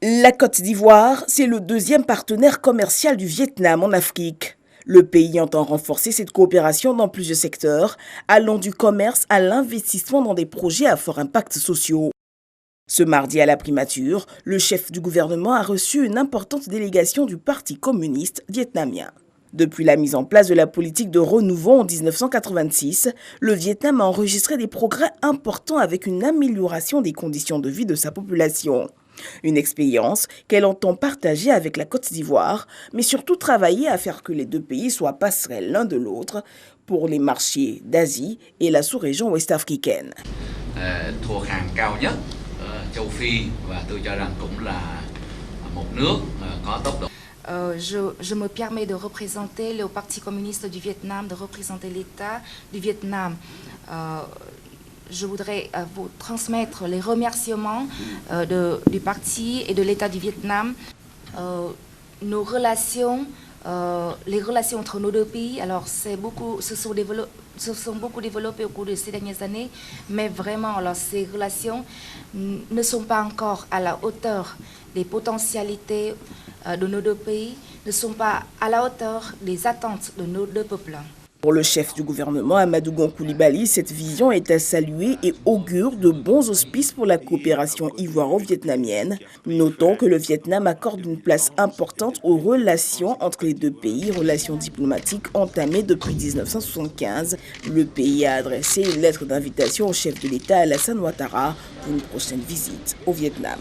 La Côte d'Ivoire, c'est le deuxième partenaire commercial du Vietnam en Afrique. Le pays entend renforcer cette coopération dans plusieurs secteurs, allant du commerce à l'investissement dans des projets à fort impact social. Ce mardi à la primature, le chef du gouvernement a reçu une importante délégation du Parti communiste vietnamien. Depuis la mise en place de la politique de renouveau en 1986, le Vietnam a enregistré des progrès importants avec une amélioration des conditions de vie de sa population. Une expérience qu'elle entend partager avec la Côte d'Ivoire, mais surtout travailler à faire que les deux pays soient passerelles l'un de l'autre pour les marchés d'Asie et la sous-région ouest-africaine. Thuộc hàng cao nhất châu Phi và tôi cho rằng cũng là một nước có tốc độ. Je me permets de représenter le Parti communiste du Vietnam, de représenter l'État du Vietnam. Je voudrais vous transmettre les remerciements du parti et de l'État du Vietnam. Nos relations, les relations entre nos deux pays, alors se sont beaucoup développées au cours de ces dernières années, mais vraiment alors, ces relations ne sont pas encore à la hauteur des potentialités de nos deux pays, ne sont pas à la hauteur des attentes de nos deux peuples. Pour le chef du gouvernement, Amadou Gon Coulibaly, cette vision est à saluer et augure de bons auspices pour la coopération ivoiro-vietnamienne. Notons que le Vietnam accorde une place importante aux relations entre les deux pays, relations diplomatiques entamées depuis 1975. Le pays a adressé une lettre d'invitation au chef de l'État Alassane Ouattara pour une prochaine visite au Vietnam.